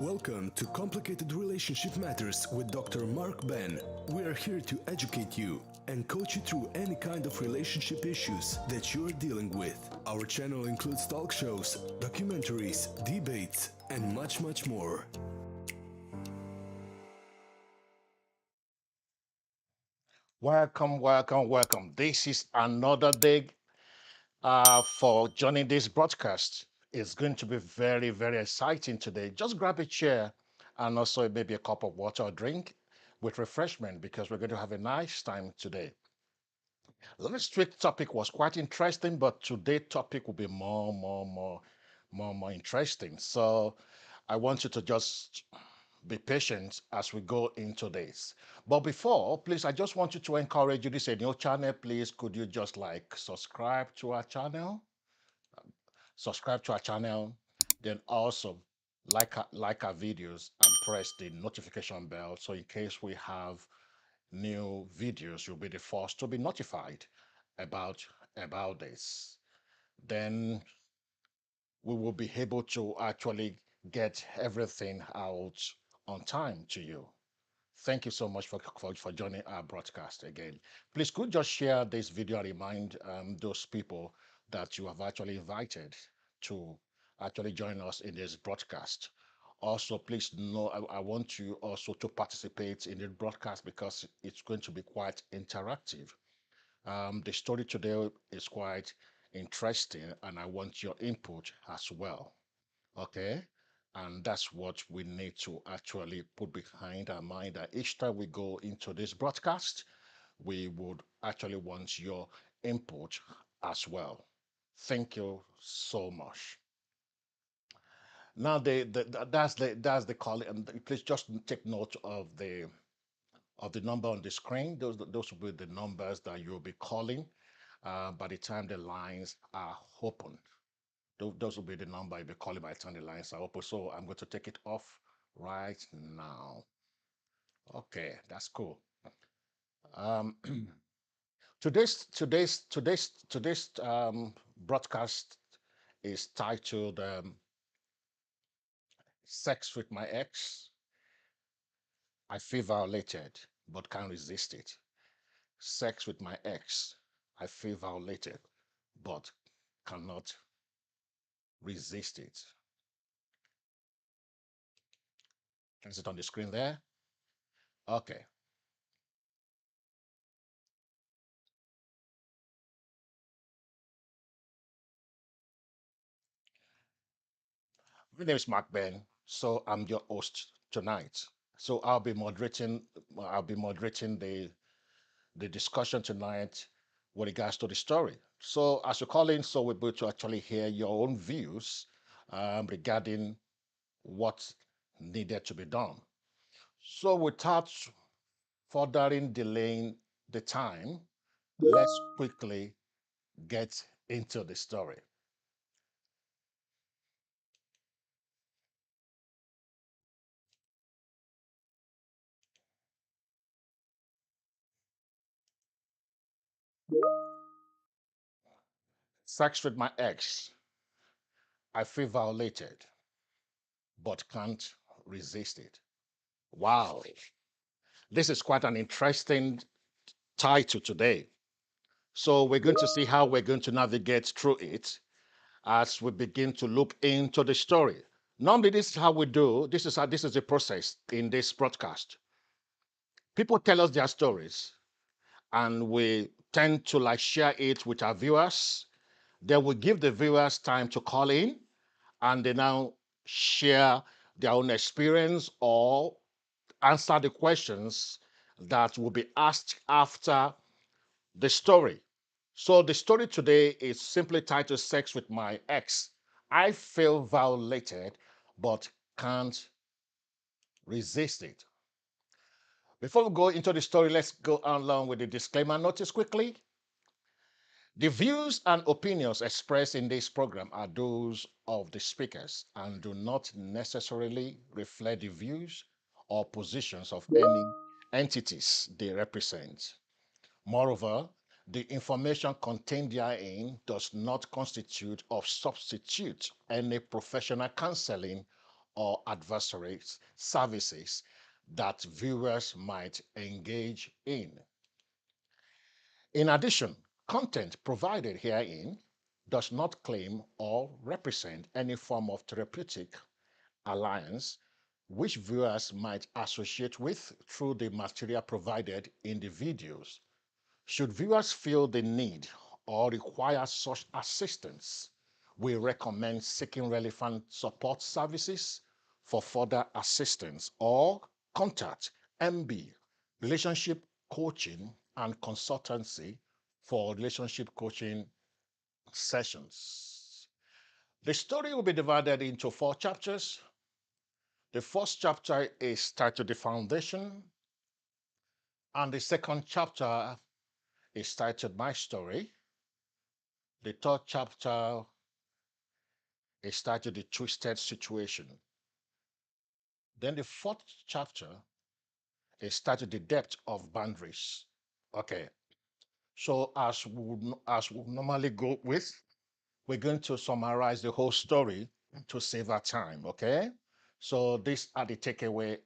Welcome to Complicated Relationship Matters with Dr. Mark Ben. We are here to educate you and coach you through any kind of relationship issues that you are dealing with. Our channel includes talk shows, documentaries, debates, and much, much more. Welcome. This is another day for joining this broadcast. It's going to be very exciting today. Just grab a chair and also maybe a cup of water or drink with refreshment because we're going to have a nice time today. Last week's topic was quite interesting, but today's topic will be more interesting. So I want you to just be patient as we go into this. But before, please, I just want you to encourage you. This is a new channel. Please, could you just like subscribe to our channel? Subscribe to our channel. Then also like our videos and press the notification bell. So in case we have new videos, you'll be the first to be notified about about this. Then we will be able to actually get everything out on time to you. Thank you so much for joining our broadcast again. Please could just share this video and remind those people that you have actually invited to actually join us in this broadcast. Also, please know I want you also to participate in the broadcast because it's going to be quite interactive. The story today is quite interesting, and I want your input as well. Okay. And that's what we need to actually put behind our mind that each time we go into this broadcast, we would actually want your input as well. Thank you so much. Now, that's the call, and please just take note of the number on the screen. Those will be the numbers that you'll be calling by the time the lines are open. Those will be the number you'll be calling by the time the lines are open. So I'm going to take it off right now. Okay, that's cool. Um, today's broadcast is titled "Sex with My Ex." I feel violated, but can't resist it. Sex with my ex. I feel violated, but cannot resist it. Is it on the screen there? Okay. My name is Mark Ben. So I'm your host tonight. So I'll be moderating the discussion tonight with regards to the story. So as you call in, so we're able to actually hear your own views regarding what needed to be done. So without furthering delaying the time, let's quickly get into the story. Sex with my ex. I feel violated, but can't resist it. Wow. This is quite an interesting title today. So we're going to see how we're going to navigate through it as we begin to look into the story. Normally, this is how we do. This is the process in this broadcast. People tell us their stories, and we tend to like share it with our viewers. Then we give the viewers time to call in, and they now share their own experience or answer the questions that will be asked after the story. So the story today is simply titled Sex with My Ex. I feel violated, but can't resist it. Before we go into the story, let's go along with the disclaimer notice quickly. The views and opinions expressed in this program are those of the speakers and do not necessarily reflect the views or positions of any entities they represent. Moreover, the information contained therein does not constitute or substitute any professional counseling or adversaries services that viewers might engage in. In addition, content provided herein does not claim or represent any form of therapeutic alliance which viewers might associate with through the material provided in the videos. Should viewers feel the need or require such assistance, we recommend seeking relevant support services for further assistance or contact MB, Relationship Coaching and Consultancy, for relationship coaching sessions. The story will be divided into 4 chapters. The first chapter is titled The Foundation, and the second chapter is titled My Story. The third chapter is titled The Twisted Situation. Then the fourth chapter is titled The Depth of Boundaries. Okay, so as we normally go with, we're going to summarize the whole story to save our time, okay? So these are the takeaway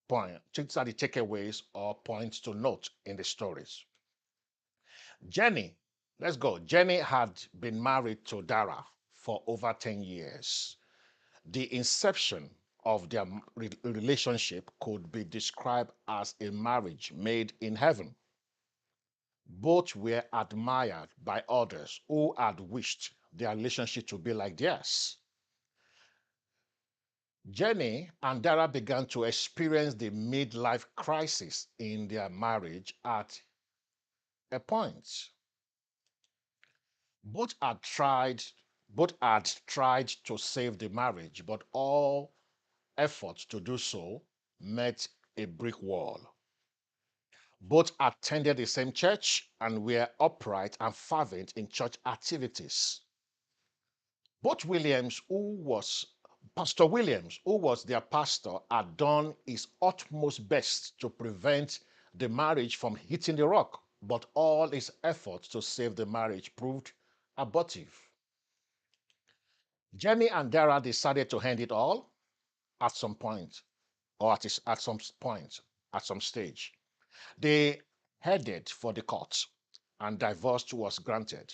point. These are the takeaways or points to note in the stories. Jenny, let's go. Jenny had been married to Dara for over 10 years. The inception of their relationship could be described as a marriage made in heaven. Both were admired by others who had wished their relationship to be like theirs. Jenny and Dara began to experience the midlife crisis in their marriage at a point. Both had tried, both had tried to save the marriage, but all efforts to do so met a brick wall. Both attended the same church and were upright and fervent in church activities. Both Pastor Williams, who was their pastor, had done his utmost best to prevent the marriage from hitting the rock, but all his efforts to save the marriage proved abortive. Jenny and Dara decided to end it all at some point, or at some stage. They headed for the court, and divorce was granted.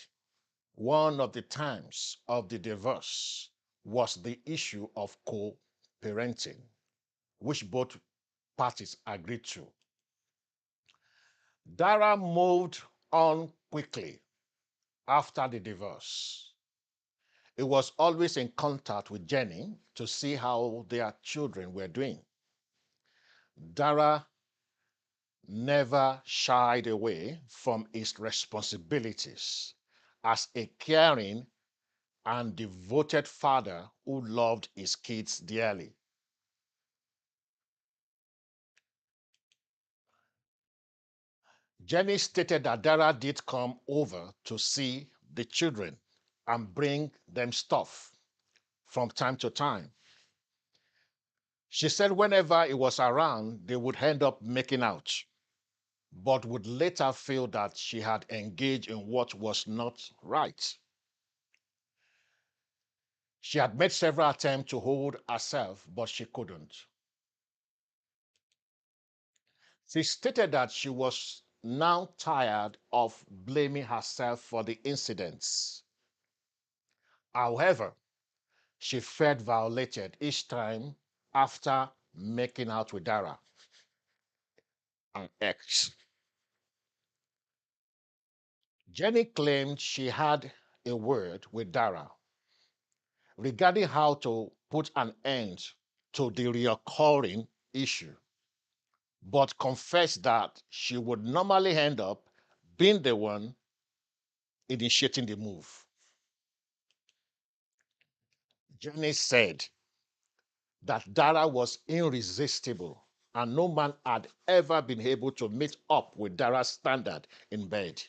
One of the terms of the divorce was the issue of co-parenting, which both parties agreed to. Dara moved on quickly after the divorce. He was always in contact with Jenny to see how their children were doing. Dara never shied away from his responsibilities as a caring and devoted father who loved his kids dearly. Jenny stated that Dara did come over to see the children and bring them stuff from time to time. She said whenever he was around, they would end up making out, but would later feel that she had engaged in what was not right. She had made several attempts to hold herself, but she couldn't. She stated that she was now tired of blaming herself for the incidents. However, she felt violated each time after making out with Dara, an ex. Jenny claimed she had a word with Dara regarding how to put an end to the recurring issue, but confessed that she would normally end up being the one initiating the move. Jenny said that Dara was irresistible and no man had ever been able to meet up with Dara's standard in bed.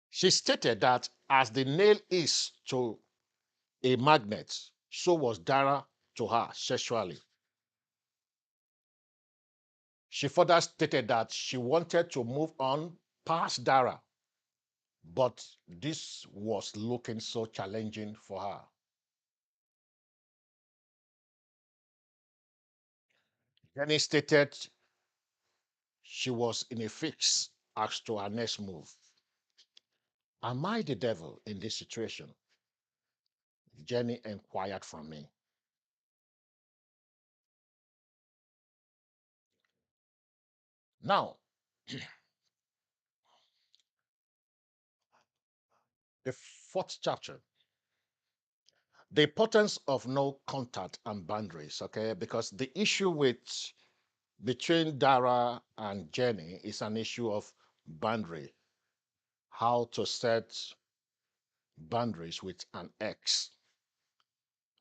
She stated that as the nail is to a magnet, so was Dara to her sexually. She further stated that she wanted to move on past Dara, but this was looking so challenging for her. Jenny stated she was in a fix as to her next move. Am I the devil in this situation? Jenny inquired from me. Now, the fourth chapter, the importance of no contact and boundaries, okay? Because the issue with between Dara and Jenny is an issue of boundary, how to set boundaries with an ex,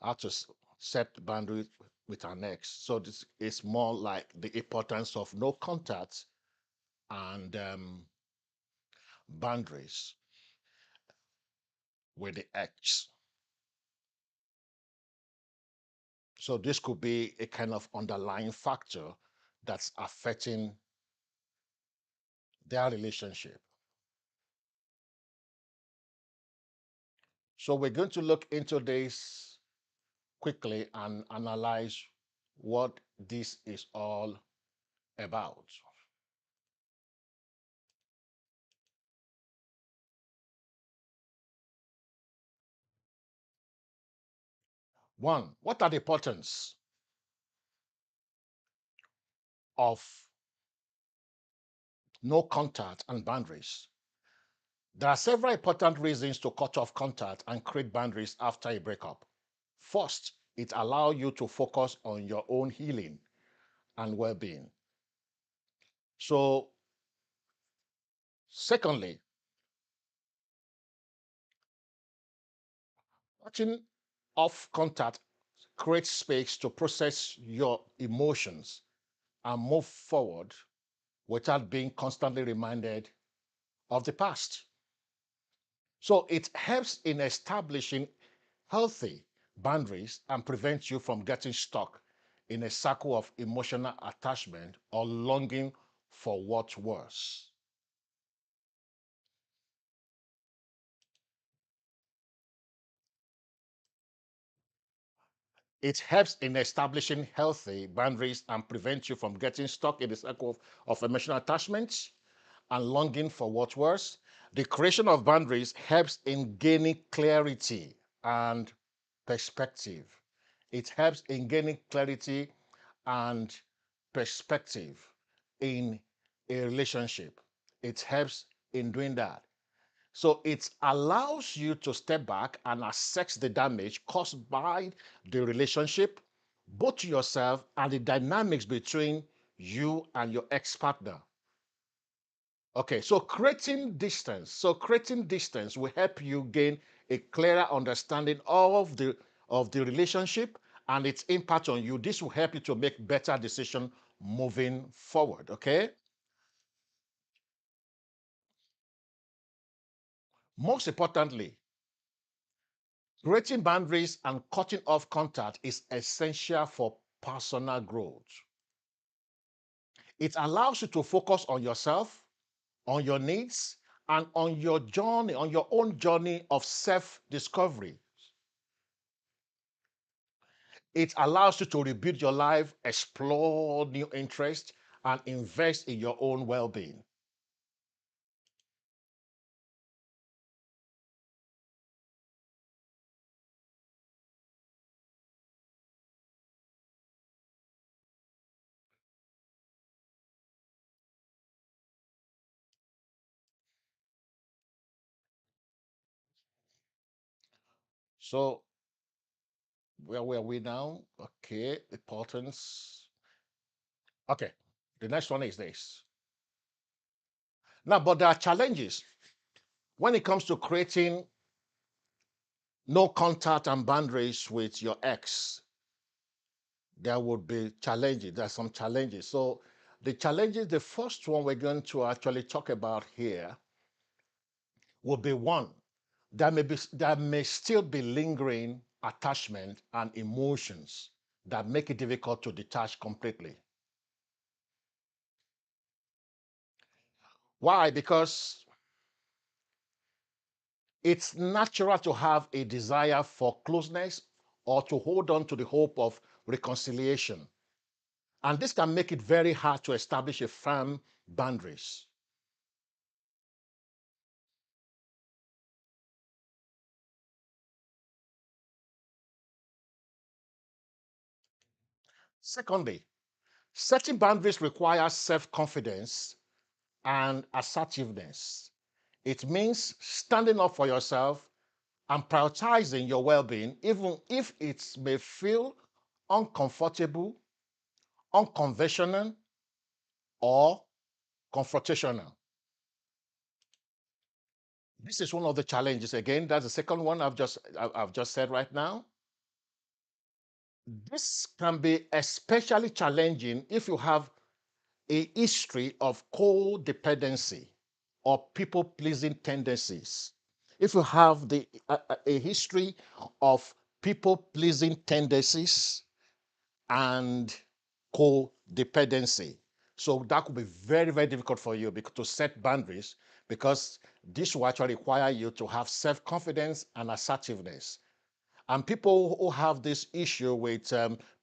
how to set boundaries with an ex. So this is more like the importance of no contact and boundaries with the ex. So this could be a kind of underlying factor that's affecting their relationship. So we're going to look into this quickly and analyze what this is all about. One, what are the importance of no contact and boundaries? There are several important reasons to cut off contact and create boundaries after a breakup. First, it allows you to focus on your own healing and well-being. So, secondly, cutting off contact creates space to process your emotions and move forward without being constantly reminded of the past. So it helps in establishing healthy boundaries and prevents you from getting stuck in a cycle of emotional attachment or longing for what's worse. It helps in establishing healthy boundaries and prevents you from getting stuck in the cycle of emotional attachments and longing for what's worse. The creation of boundaries helps in gaining clarity and perspective. It helps in gaining clarity and perspective in a relationship. It helps in doing that. So it allows you to step back and assess the damage caused by the relationship, both to yourself and the dynamics between you and your ex-partner. Okay, so creating distance. So creating distance will help you gain a clearer understanding of the relationship and its impact on you. This will help you to make better decisions moving forward. Okay. Most importantly, creating boundaries and cutting off contact is essential for personal growth. It allows you to focus on yourself, on your needs, and on your journey, on your own journey of self-discovery. It allows you to rebuild your life, explore new interests, and invest in your own well-being. So where were we now? Okay, importance. Okay, the next one is this. Now, but there are challenges when it comes to creating no contact and boundaries with your ex. There would be challenges. There are some challenges. So the challenges, the first one we're going to actually talk about here will be one. There may still be lingering attachment and emotions that make it difficult to detach completely. Why? Because it's natural to have a desire for closeness or to hold on to the hope of reconciliation. And this can make it very hard to establish a firm boundaries. Secondly, setting boundaries requires self-confidence and assertiveness. It means standing up for yourself and prioritizing your well-being, even if it may feel uncomfortable, unconventional, or confrontational. This is one of the challenges. Again, that's the second one I've just said right now. This can be especially challenging if you have a history of codependency or people-pleasing tendencies. If you have a history of people-pleasing tendencies and codependency. So that could be very, very difficult for you to set boundaries because this will actually require you to have self-confidence and assertiveness. And people who have this issue with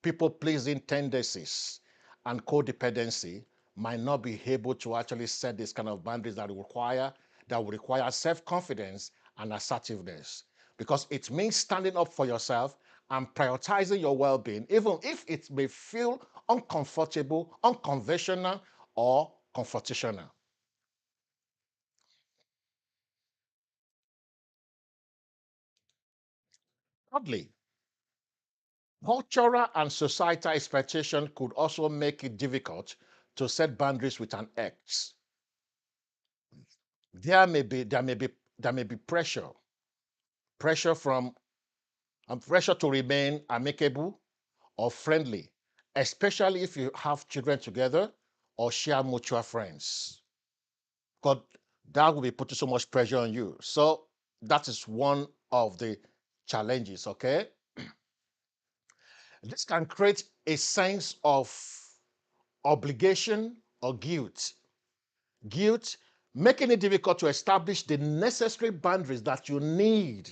people-pleasing tendencies and codependency might not be able to actually set this kind of boundaries that will require self-confidence and assertiveness. Because it means standing up for yourself and prioritizing your well-being, even if it may feel uncomfortable, unconventional, or confrontational. Thirdly, cultural and societal expectation could also make it difficult to set boundaries with an ex. There may be there may be there may be pressure from pressure to remain amicable or friendly, especially if you have children together or share mutual friends. Because that will be putting so much pressure on you. So that is one of the challenges, okay? This can create a sense of obligation or guilt. Guilt, making it difficult to establish the necessary boundaries that you need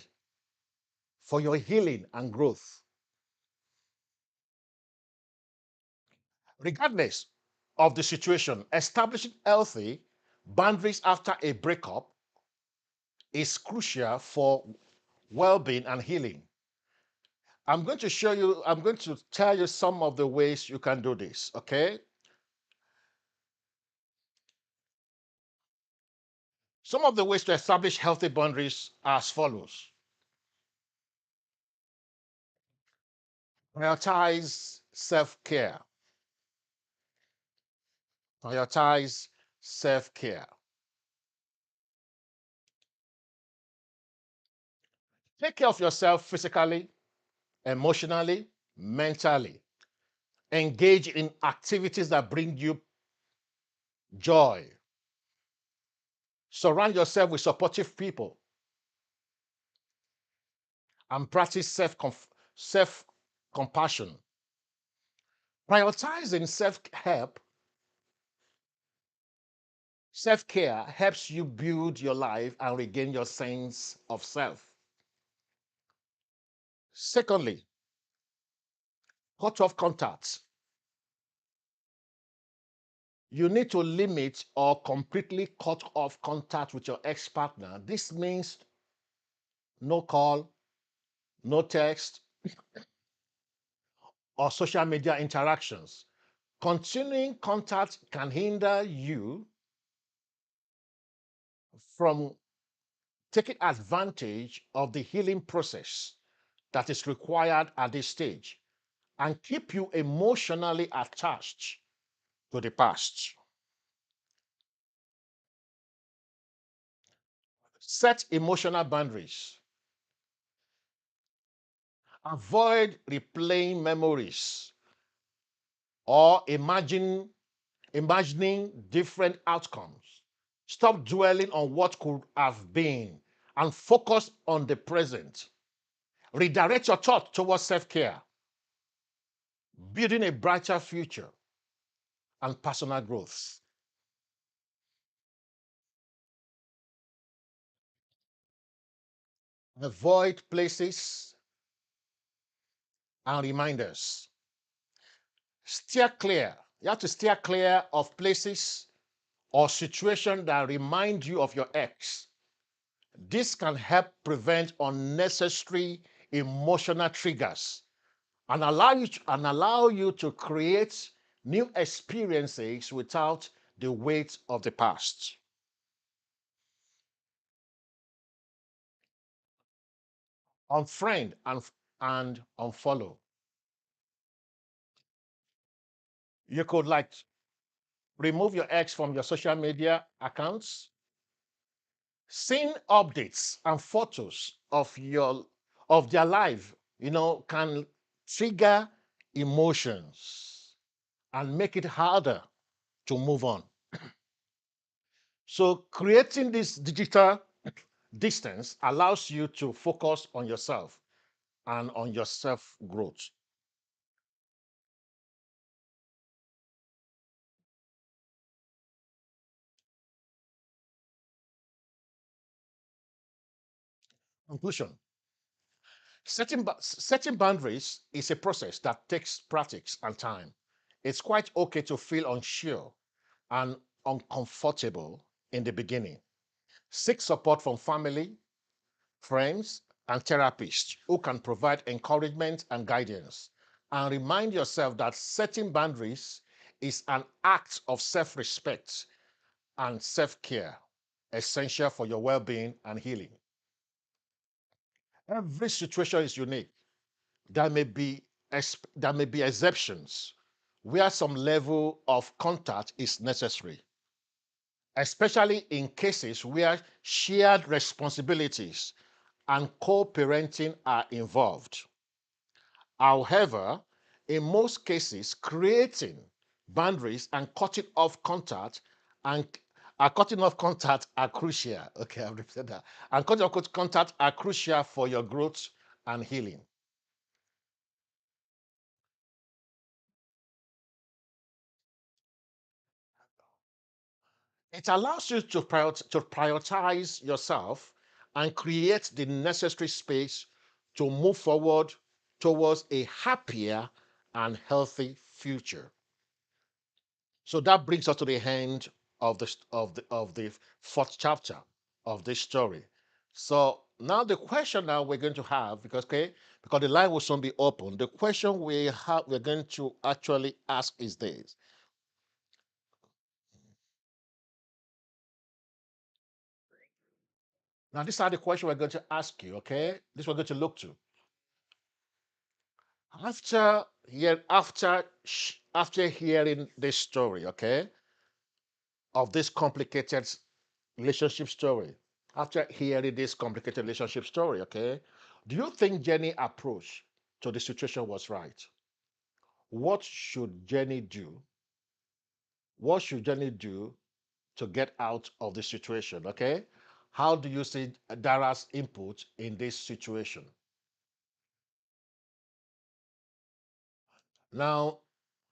for your healing and growth. Regardless of the situation, establishing healthy boundaries after a breakup is crucial for well-being and healing. I'm going to tell you some of the ways you can do this, okay? Some of the ways to establish healthy boundaries are as follows. Prioritize self-care. Prioritize self-care. Take care of yourself physically, emotionally, mentally. Engage in activities that bring you joy. Surround yourself with supportive people and practice self compassion. Prioritizing self care helps you build your life and regain your sense of self. Secondly, cut off contacts. You need to limit or completely cut off contact with your ex partner. This means no call, no text, or social media interactions. Continuing contact can hinder you from taking advantage of the healing process that is required at this stage and keep you emotionally attached to the past. Set emotional boundaries. Avoid replaying memories or imagining different outcomes. Stop dwelling on what could have been and focus on the present. Redirect your thought towards self-care, building a brighter future and personal growth. Avoid places and reminders. Steer clear. You have to steer clear of places or situations that remind you of your ex. This can help prevent unnecessary emotional triggers and allow you to create new experiences without the weight of the past. Unfriend and unfollow. You could like remove your ex from your social media accounts. Seeing updates and photos of their life, can trigger emotions and make it harder to move on. So creating this digital distance allows you to focus on yourself and on your self growth. Conclusion. Setting boundaries is a process that takes practice and time. It's quite okay to feel unsure and uncomfortable in the beginning. Seek support from family, friends, and therapists who can provide encouragement and guidance. And remind yourself that setting boundaries is an act of self respect and self care, essential for your well being and healing. Every situation is unique. There may be there may be exceptions where some level of contact is necessary, especially in cases where shared responsibilities and co-parenting are involved. However, in most cases, creating boundaries and and cutting off contact are crucial. Okay, I've repeated that. And cutting off contact are crucial for your growth and healing. It allows you to prioritize yourself and create the necessary space to move forward towards a happier and healthy future. So that brings us to the end of the fourth chapter of this story. So now the question that we're going to have, because the line will soon be open, the question we're going to actually ask is this. Now, these are the questions we're going to ask you, okay? This we're going to look to. After hearing this story, okay, of this complicated relationship story, after hearing this complicated relationship story, okay, do you think Jenny approach to the situation was right? What should Jenny do? What should Jenny do to get out of the situation? Okay, how do you see Dara's input in this situation? Now,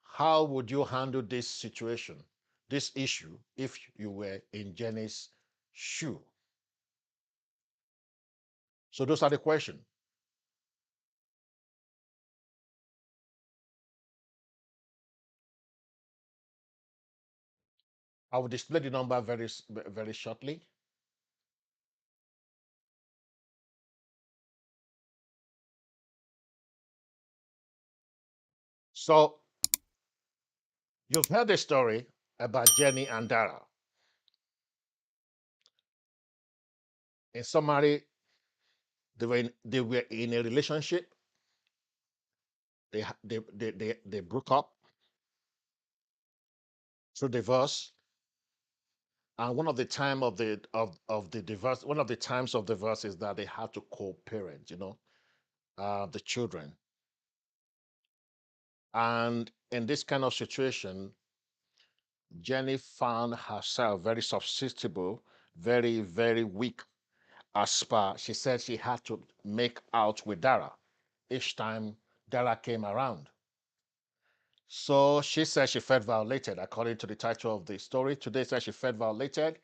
how would you handle this situation, this issue, if you were in Jenny's shoe? So those are the questions. I will display the number very shortly. So you've heard the story about Jenny and Dara. In summary, they were in a relationship. They broke up through divorce. And one of the times of divorce is that they had to co-parent, the children. And in this kind of situation, Jenny found herself very susceptible, very, very weak. As per, she said she had to make out with Dara each time Dara came around. So she said she felt violated, according to the title of the story. Today said she felt violated,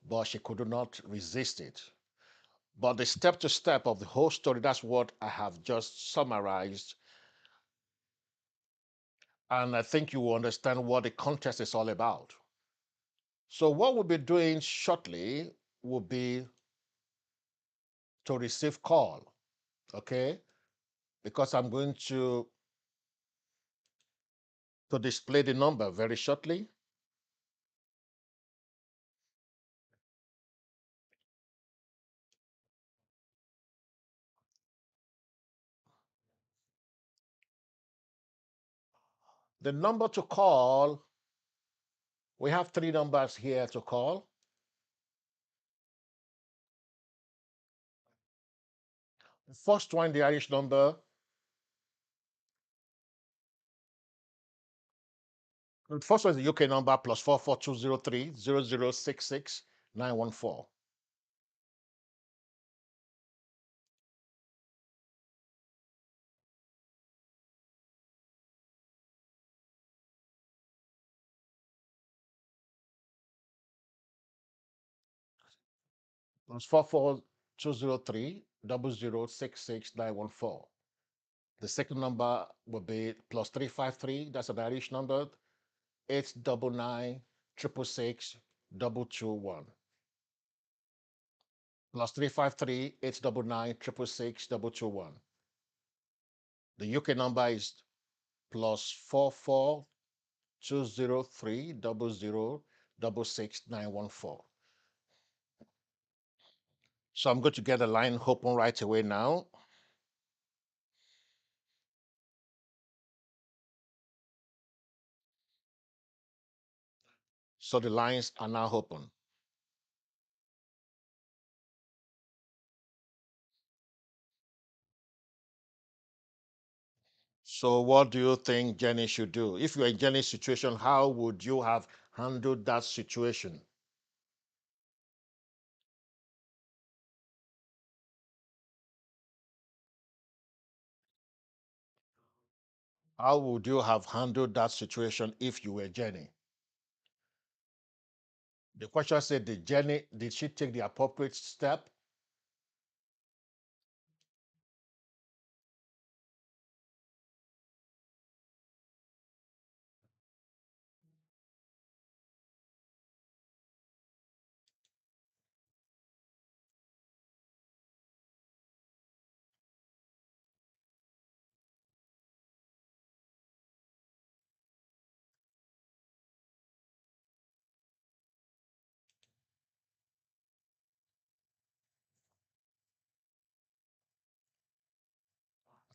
but she could not resist it. But the step to step of the whole story, that's what I have just summarized. and I think you will understand what the contest is all about. So what we'll be doing shortly will be to receive call, okay? Because I'm going to display the number very shortly. The number to call, we have three numbers here to call. The first one, the Irish number, the first one is the UK number plus 44203 0066 914. Plus 44203 0066 914. The second number will be plus 353, that's an Irish number, 899 666 221. Plus 353 899 666 221. The UK number is plus 44203 0066 914. So I'm going to get the line open right away now. So the lines are now open. So what do you think Jenny should do? If you're in Jenny's situation, how would you have handled that situation? How would you have handled that situation if you were Jenny? The question said, did she take the appropriate step?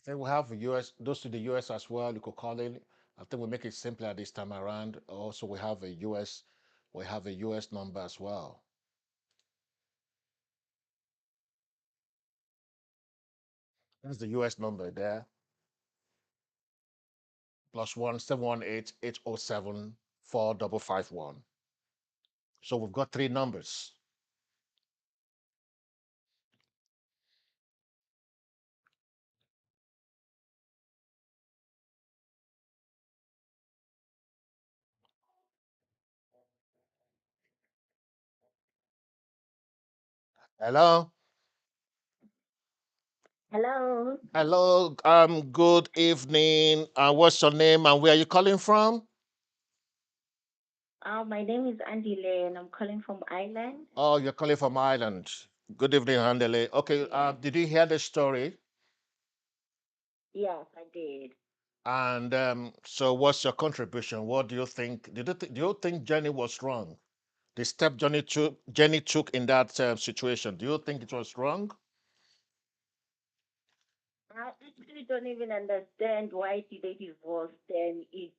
I think we have US, those to the US as well. You could call in. I think we make it simpler this time around. Also, we have a US number as well. That's the US number there. Plus 1 718 807 4551. So we've got three numbers. Hello. Hello. Hello. Good evening. What's your name and where are you calling from? My name is Andy Lay and I'm calling from Ireland. Oh, you're calling from Ireland. Good evening, Handele. Okay. Yes. Did you hear the story? Yes, I did. And so, what's your contribution? What do you think? Do you think Jenny was wrong? The step Jenny took in that situation. Do you think it was wrong? I actually don't even understand why did they divorce then. If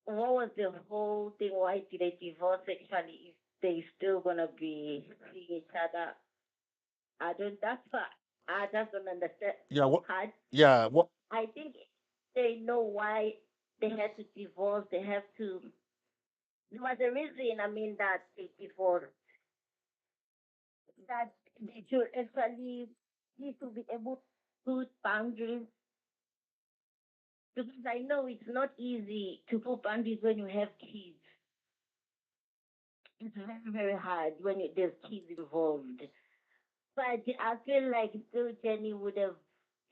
what was the whole thing? Why did they divorce actually if they still gonna be seeing each other? I don't. That's what I just don't understand. Yeah. What? Part. Yeah. What? I think they know why they had to divorce. They have to. There was a reason. I mean that they divorced. That they should actually need to be able to put boundaries because I know it's not easy to put boundaries when you have kids. It's very, very hard when there's kids involved. But I feel like still Jenny would have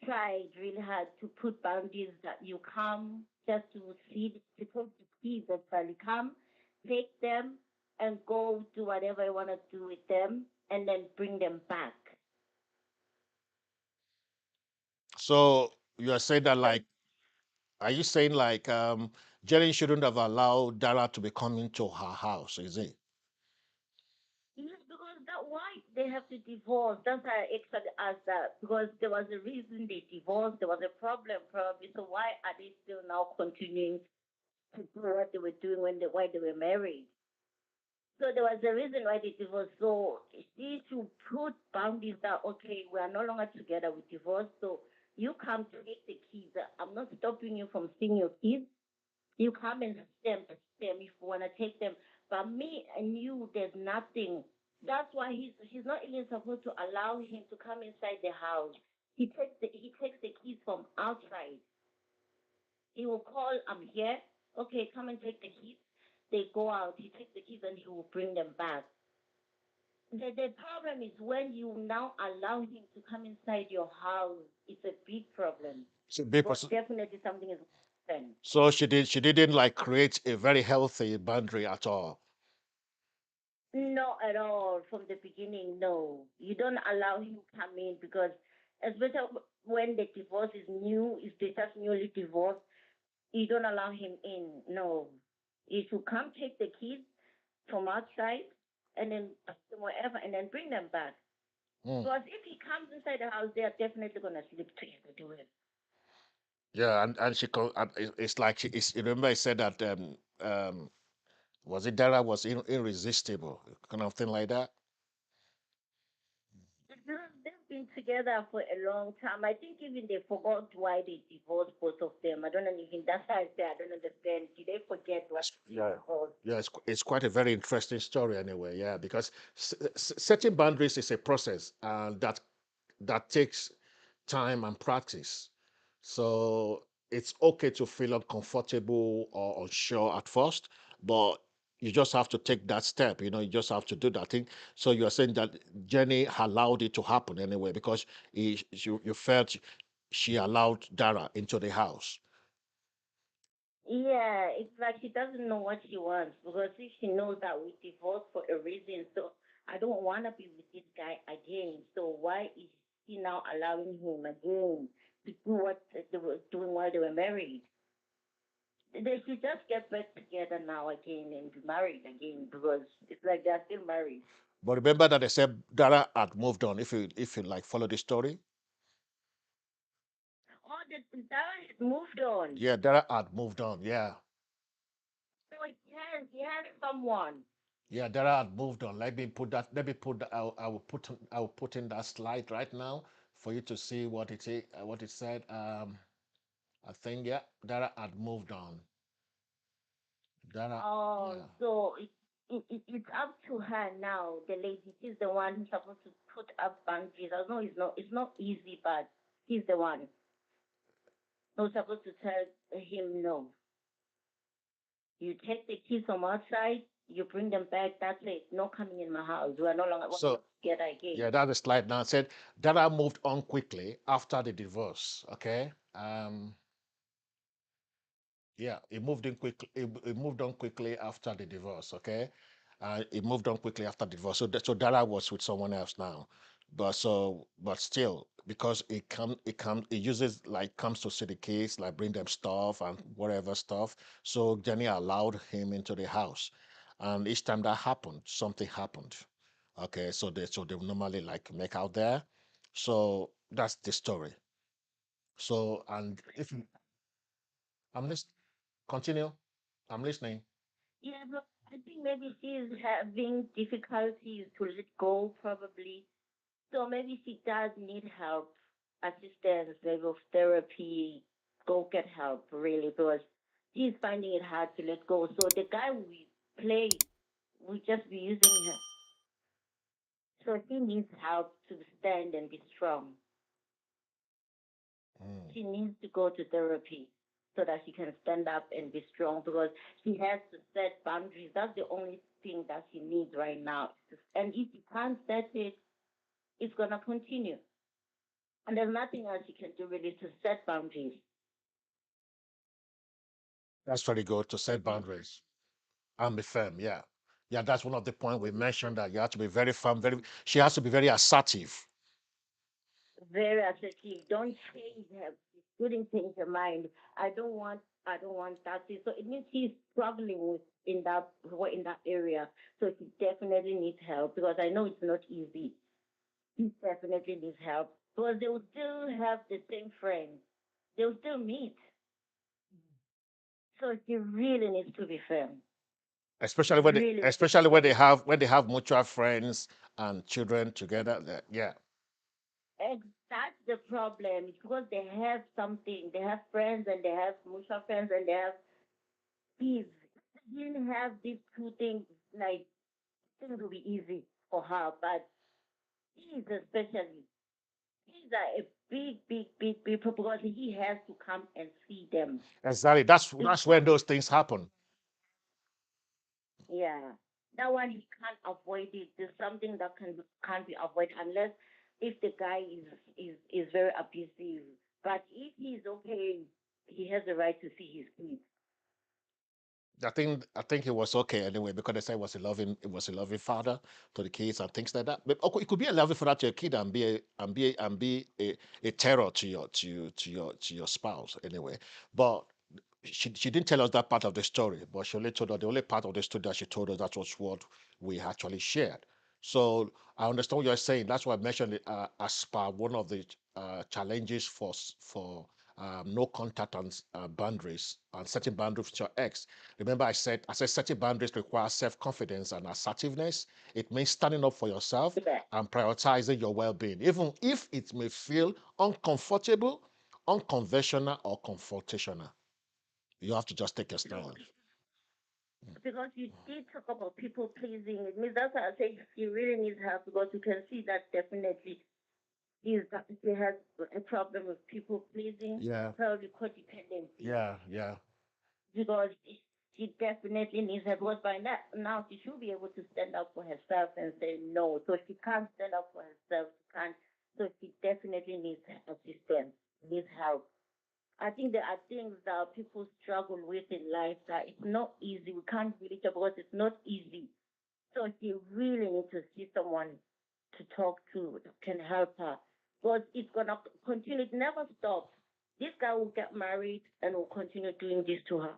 tried really hard to put boundaries that you come. just to see to take the kids actually come, take them and go do whatever I want to do with them and then bring them back. So you are saying that So like, are you saying like Jenny shouldn't have allowed Dara to be coming to her house, is it? yes, because that why they have to divorce. That's why I actually asked that because there was a reason they divorced. There was a problem probably. So why are they still now continuing to do what they were doing when why they were married? So there was a reason why they divorced. So she should put boundaries that okay, we are no longer together, we divorced. So you come to take the kids. I'm not stopping you from seeing your kids. You come and see them if you wanna take them. But me and you, there's nothing. That's why he's not even supposed to allow him to come inside the house. He takes the kids from outside. He will call, I'm here. Okay, come and take the kids. They go out. He takes the kids and he will bring them back. The problem is when you now allow him to come inside your house, it's a big problem. So, because, But definitely something is happening. so she didn't like create a very healthy boundary at all. Not at all from the beginning, no. You don't allow him come in because especially when the divorce is new, if they just newly divorced, you don't allow him in. No. You should come take the kids from outside and then wherever and then bring them back. Mm. Because if he comes inside the house, they are definitely gonna sleep together do it. Yeah, and it's like remember I said that was it Dara was irresistible, kind of thing like that. They've been together for a long time. I think even they forgot why they divorced both of them. I don't know even that's why I say I don't understand. Did they forget what they Yeah. divorced? Yeah, it's quite a very interesting story anyway. Yeah, because setting boundaries is a process, and that takes time and practice. So it's okay to feel uncomfortable or unsure at first, but you just have to take that step. You just have to do that thing. So you're saying that Jenny allowed it to happen anyway because you felt she allowed Dara into the house. Yeah, it's like she doesn't know what she wants because if she knows that we divorced for a reason, so I don't want to be with this guy again. So why is she now allowing him again to do what they were doing while they were married? They should just get back together now again and be married again because it's like they're still married. But remember that they said Dara had moved on. If you like follow the story, Oh, that has moved on. yeah, Dara had moved on. Yeah, So he has someone. yeah, Dara had moved on. Let me put that. Let me put that. I will put in that slide right now for you to see what what it said. I think yeah, Dara had moved on. Dara, Oh, yeah. so it's up to her now. The lady, she's the one who's supposed to put up boundaries. I know it's not easy, but she's the one who's supposed to tell him no. You take the kids from outside, you bring them back. That's it. No coming in my house. We are no longer So together again. yeah, that's the slide now. It said Dara moved on quickly after the divorce. Okay. Yeah, he moved in quickly. He moved on quickly after the divorce. Okay, he moved on quickly after the divorce. So Dara was with someone else now, but still, because it uses like comes to see the kids, like bring them stuff and whatever stuff. So Jenny allowed him into the house, and each time that happened, something happened. Okay, so they normally like make out there. So that's the story. So and if you, I'm listening. Continue. I'm listening. Yeah, but I think maybe she's having difficulties to let go, probably. So maybe she does need help, assistance, maybe of therapy. Go get help, really, because she's finding it hard to let go. So the guy we play, we just be using her. So she needs help to stand and be strong. Mm. She needs to go to therapy so that she can stand up and be strong because she has to set boundaries. That's the only thing that she needs right now. And if you can't set it, it's gonna continue. And there's nothing else you can do really to set boundaries. That's very good to set Mhm. boundaries and be firm. Yeah. Yeah, that's one of the points we mentioned that you have to be very firm, she has to be very assertive. Very assertive. Don't change her. She shouldn't change her mind. I don't want that. So it means she's struggling with in that area. So she definitely needs help because I know it's not easy. She definitely needs help because they will still have the same friends. They will still meet. So she really needs to be firm. Really, really. Especially when they have mutual friends and children together. Yeah. That's the problem. It's because they have something. They have friends and they have mutual friends and they have peace. If they didn't have these two things, like things will be easy for her. But he's especially, he's a big, big, big, big problem because he has to come and see them. Exactly. This That's when one, those things happen. yeah, that one he can't avoid it. There's something that can't be avoided unless if the guy is very abusive. But if he's okay, he has the right to see his kids. I think it was okay anyway because they said it was a loving father to the kids and things like that. But okay, it could be a loving father to your kid and be a terror to your spouse anyway. But she didn't tell us that part of the story, but she only told us the only part of the story that she told us that was what we actually shared. So I understand what you're saying. That's why I mentioned it as part one of the challenges for no contact and boundaries and setting boundaries with your ex. Remember, I said setting boundaries requires self-confidence and assertiveness. It means standing up for yourself Yeah. and prioritizing your well-being, even if it may feel uncomfortable, unconventional, or confrontational. You have to just take a stand. Because you did talk about people pleasing. It means that's why I say he really needs help because you can see that definitely he has a problem with people pleasing, Yeah, probably codependency. yeah, yeah. Because she definitely needs help. Because by now she should be able to stand up for herself and say no. So she can't stand up for herself. She can't. So she definitely needs assistance, needs help. I think there are things that people struggle with in life that it's not easy. We can't really talk because it's not easy. So she really needs to see someone to talk to that can help her. Because it's gonna continue, it never stops. This guy will get married and will continue doing this to her.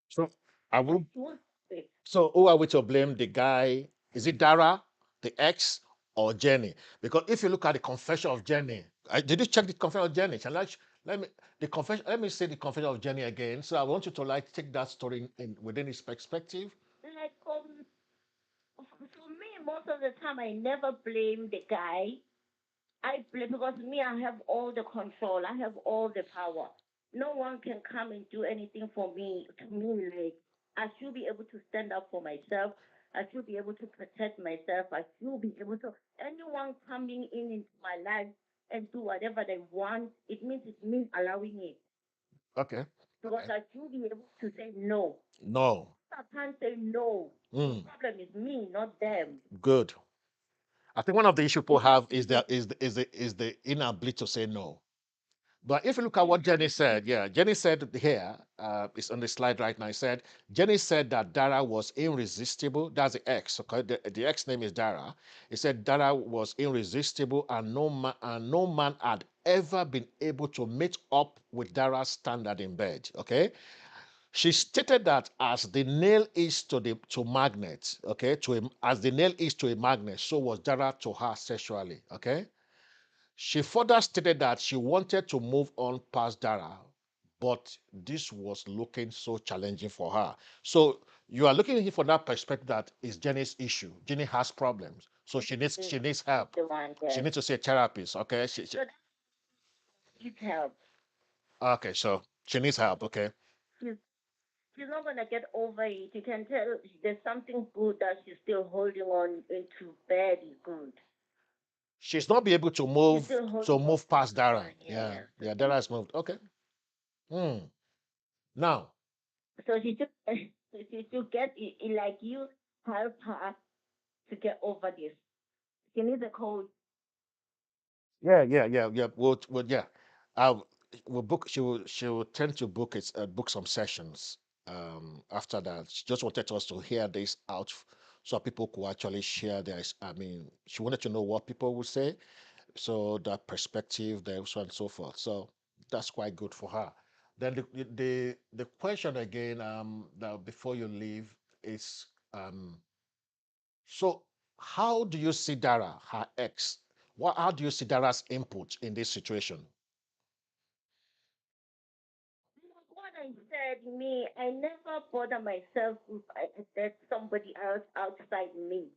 So I will. She won't stop it. So who are we to blame? The guy? Is it Dara, the ex, or Jenny? Because if you look at the confession of Jenny, did you check the confession of Jenny? Let me the confession. Let me say the confession of Jenny again. So I want you to take that story within its perspective. Like for me, most of the time I never blame the guy. I blame because me, I have all the control. I have all the power. No one can come and do anything for me. To me, like I should be able to stand up for myself. I should be able to protect myself. I should be able to. Anyone coming in into my life and do whatever they want, it means it's me allowing it Okay. because Okay. I should be able to say no. No. I can't say no. The Mm, problem is me, not them. good. I think one of the issues people Because have is that is the inability to say no. But if you look at what Jenny said, yeah, Jenny said here, it's on the slide right now. It said Jenny said that Dara was irresistible. That's the ex. Okay, the ex name is Dara. It said Dara was irresistible, and no man had ever been able to meet up with Dara's standard in bed. Okay, she stated that as the nail is to magnet, okay, as the nail is to a magnet, so was Dara to her sexually. Okay, she further stated that she wanted to move on past Dara, but this was looking so challenging for her. So you are looking at it from that perspective that is Jenny's issue. Jenny has problems, so she needs mm, she needs she's help. the one She there. needs to see a therapist. Okay. So that needs help. Okay. So she needs help. Okay. She's she's not gonna get over it. You can tell there's something good that she's still holding on into bed is good. She's not be able to She's move still to holding on move to past that Dara. one. Yeah, Yeah. yeah. So Yeah. she Dara has moved. Okay. Hmm. Now. so she should so she should get like you help her to get over this. She needs a coach. Yeah. Yeah. Yeah. Yeah. Yeah. will book. She will tend to book it, book some sessions. After that, she just wanted us to hear this out, so people could actually share their. I mean, she wanted to know what people would say, so that perspective, there, so on and so forth. So that's quite good for her. Then the question again, that before you leave is, so how do you see Dara, her ex? How do you see Dara's input in this situation? Like what I said, me, I never bother myself if there's somebody else outside me.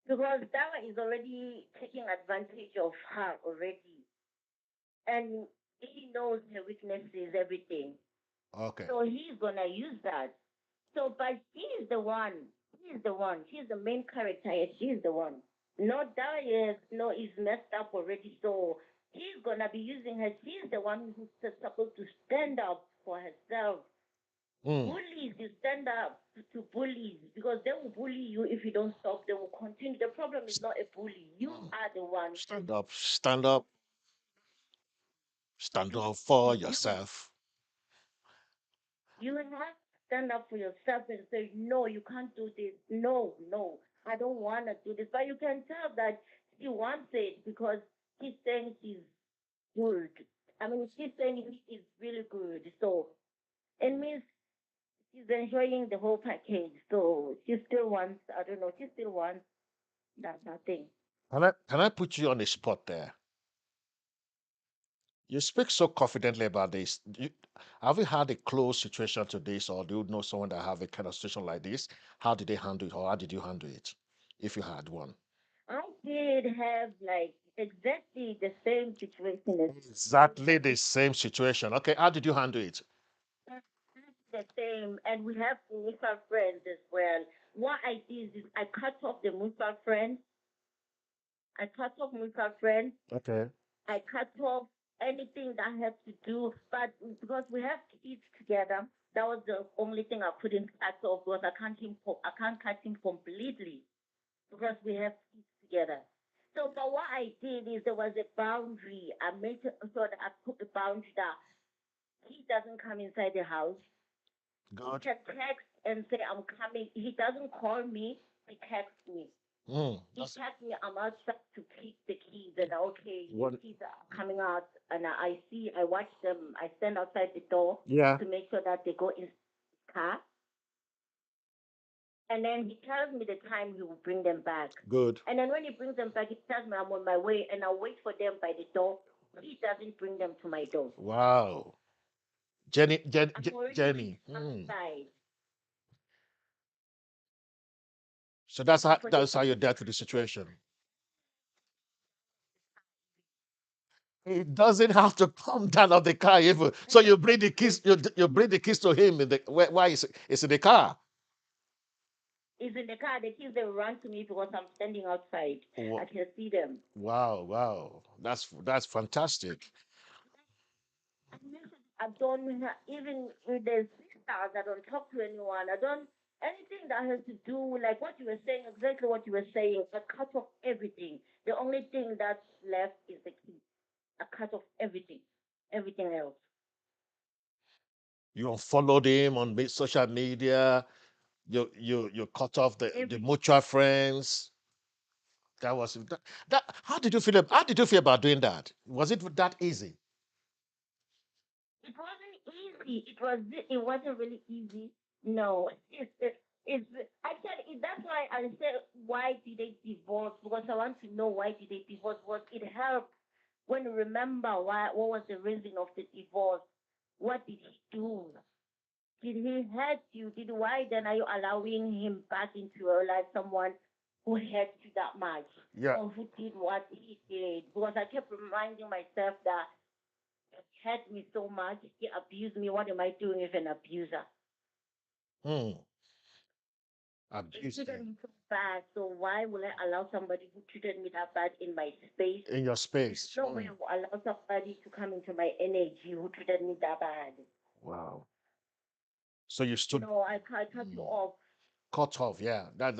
Because Dawa is already taking advantage of her already. And he knows her weaknesses, everything. Okay. So he's gonna use that. So, but she's the one. She's the one. She's the main character. And she's the one. No, that is no is messed up already. So he's gonna be using her. She's the one who's supposed to stand up for herself. Mm. Bullies, you stand up to bullies because they will bully you if you don't stop. They will continue. The problem is not a bully. You are the one. Stand up, stand up for You yourself. You have to stand up for yourself and say, no, you can't do this. No, no, I don't want to do this. But you can tell that she wants it because she's saying she's good. I mean, she's saying he is really good. So it means she's enjoying the whole package. So she still wants, I don't know, she still wants that thing. Can I put you on the spot there? You speak so confidently about this. Have you had a close situation to this, or do you know someone that have a kind of situation like this? How did they handle it, or how did you handle it, if you had one? I did have like exactly the same situation as Exactly the same situation. Okay, how did you handle it? the same, and we have mutual friends as well. What I did is I cut off the mutual friends. I cut off mutual friends. Okay. I cut off anything that has to do, but because we have kids together, that was the only thing I couldn't cut off because I can't cut him completely because we have kids together. So, but what I did is there was a boundary. I made sure that I put a boundary that he doesn't come inside the house. He Good. can text and say, I'm coming. He doesn't call me, he texts me. He That's texts me, I'm outside to pick the keys. And okay, his one. keys are coming out. And I watch them. I stand outside the door Yeah. to make sure that they go in the car. And then he tells me the time he will bring them back. Good. And then when he brings them back, he tells me I'm on my way and I'll wait for them by the door. He doesn't bring them to my door. Wow. Jenny, I'm already Jenny. outside. So And for the that's how you dealt with the situation. It doesn't have to come down of the car even. So you bring the keys, you bring the keys to him in the why is it's in the car. is in the car. The kids they run to me because I'm standing outside. Wa- I can see them. Wow, wow. That's fantastic. I don't even with the sisters. I don't talk to anyone. I don't anything that has to do like what you were saying. Exactly what you were saying. I cut off everything. The only thing that's left is the kids. I cut off everything. Everything else. You unfollowed him on social media. You cut off the Every mutual friends. That was that. How did you feel? How did you feel about doing that? Was it that easy? it wasn't easy. It wasn't really easy. No, it's actually that's why I said why did they divorce because I want to know why did they divorce. Was it helped when you remember why what was the reason of the divorce? What did he do? Did he hurt you? Did why then are you allowing him back into your life? Someone who hurt you that much Yeah. or who did what he did? Because I kept reminding myself that he hurt me so much. He abused me. What am I doing with an abuser? Hmm. He Abused treated you me so bad. So why will I allow somebody who treated me that bad in my space? in your There's space. no way I will allow somebody to come into my energy who treated me that bad. Wow. So you stood No, I can't cut you off. cut off. Yeah, that's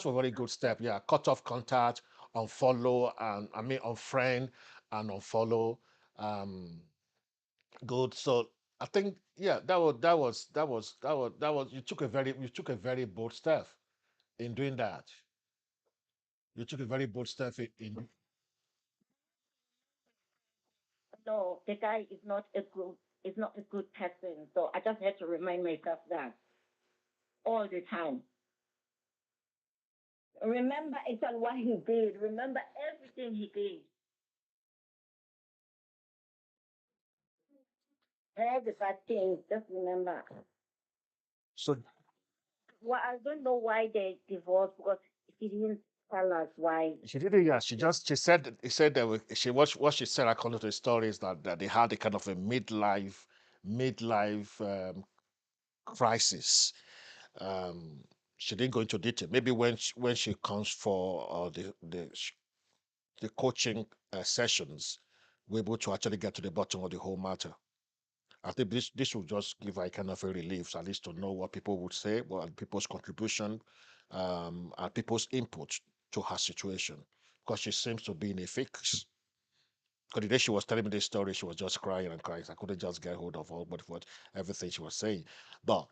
a very good step. Yeah, cut off contact, unfollow, and I mean unfriend and unfollow. Um, good. So I think yeah, that was you took a very bold step in doing that. You took a very bold step in No, the guy is not a good person. So I just had to remind myself that all the time. Remember actually what he did. Remember everything he did. All the bad things. Just remember. so Well, I don't know why they divorced because he didn't tell us why. she didn't, yeah. She said that what she said according to the story is that they had a kind of a midlife crisis. Um, she didn't go into detail. Maybe when she comes for the coaching sessions, we're able to actually get to the bottom of the whole matter. I think this will just give her a kind of a relief, at least to know what people would say, what people's contribution, and people's input to her situation, because she seems to be in a fix. Because the day she was telling me this story, she was just crying and crying. I couldn't just get hold of all but what everything she was saying. But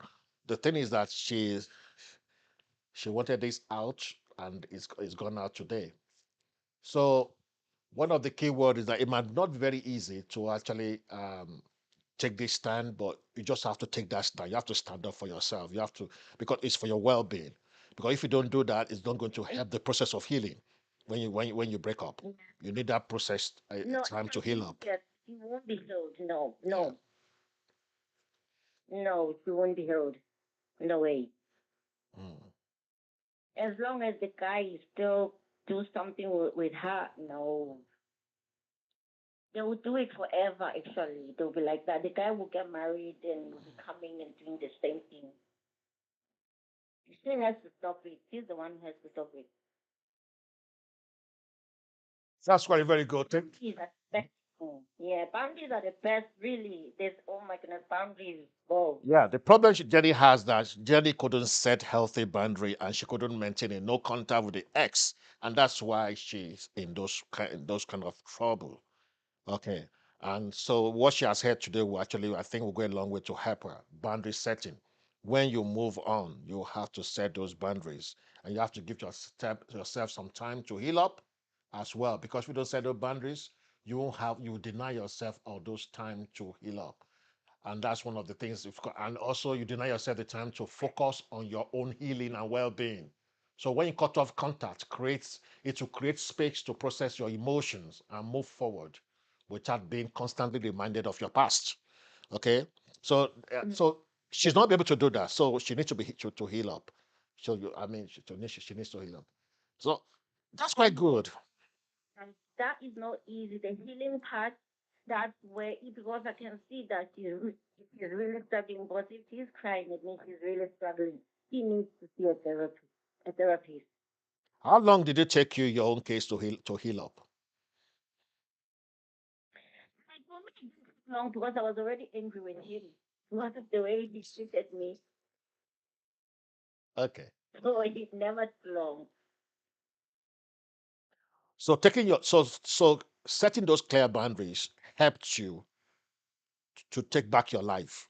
the thing is that she wanted this out, and it's gone out today. So one of the key words is that it might not be very easy to actually take this stand, but you just have to take that stand. You have to stand up for yourself. You have to, because it's for your well-being. Because if you don't do that, it's not going to help the process of healing. When you break up, you need that process No, time to actually, heal up. yes, he won't be healed. No, Yeah. no, no, he won't be healed. No way. Mm. As long as the guy is still do something with her, no. They will do it forever, actually. They'll be like that. The guy will get married and will be coming and doing the same thing. She has to stop it. She's the one who has to stop it. That's quite a very good thing. Boundaries are the best. Yeah, boundaries are the best, really. There's, oh my goodness, boundaries. Go. Yeah, the problem Jenny has that Jenny couldn't set healthy boundary and she couldn't maintain a no contact with the ex, and that's why she's in those kind of trouble. Okay. And so what she has heard today will actually, I think, will go a long way to help her. Boundary setting. When you move on, you have to set those boundaries, and you have to give yourself some time to heal up as well. Because if you don't set those boundaries, you will deny yourself all those time to heal up. And that's one of the things. And also, you deny yourself the time to focus on your own healing and well-being. So when you cut off contact, creates it will create space to process your emotions and move forward without being constantly reminded of your past. Okay, so Mm, so yeah. she's not able to do that. So she needs to heal up. So I mean, she needs to heal up. So that's quite good. And that is not easy. The healing part, that's where, because I can see that she's really struggling. Because if she's crying, it means she's really struggling. She needs to see a therapist. A therapist. How long did it take you your own case to heal up? Like for me, it took long because I was already angry with him because of the way he treated me. Okay. So it never took long. So setting those clear boundaries helped you to take back your life.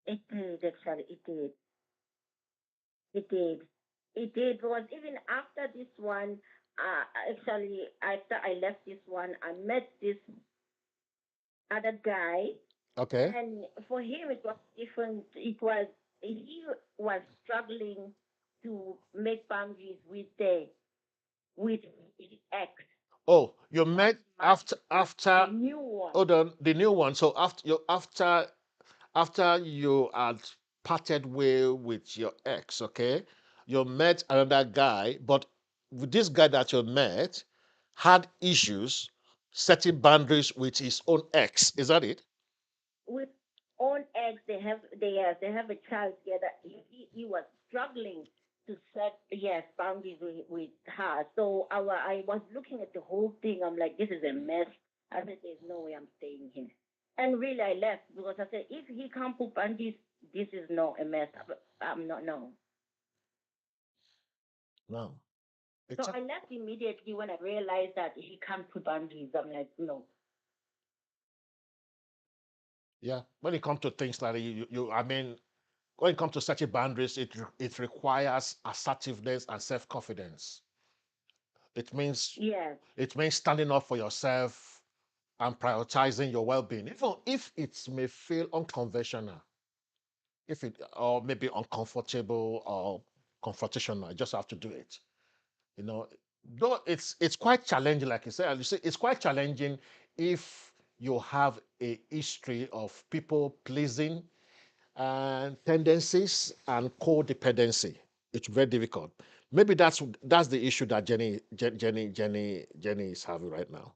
It did, actually. It did. It did. It did. Because even after this one, actually, after I left this one, I met this other guy. Okay. And for him, it was different. He was struggling to make boundaries with his ex. Oh, you He was met mad at the after new one. hold on, the new one. So after you had parted way with your ex, okay, you met another guy, but with this guy that you met had issues setting boundaries with his own ex. Is that it? With own ex, they have a child together. He was struggling to set, yes, boundaries with her. So I was looking at the whole thing. I'm like, this is a mess. I said, there's no way I'm staying here. And really, I left because I said, if he can't put boundaries, this is not a mess. I'm not, no. No. So It's a, I left immediately when I realized that he can't put boundaries. I'm like, no. Yeah. When it comes to things like that, I mean, when it comes to setting boundaries, it requires assertiveness and self-confidence. It means Yes. it means standing up for yourself and prioritizing your well-being, even if it may feel unconventional, if it or maybe uncomfortable or confrontational. You just have to do it. You know, though it's quite challenging, like you say, it's quite challenging if you have a history of people pleasing and tendencies and codependency. It's very difficult. Maybe that's the issue that Jenny is having right now.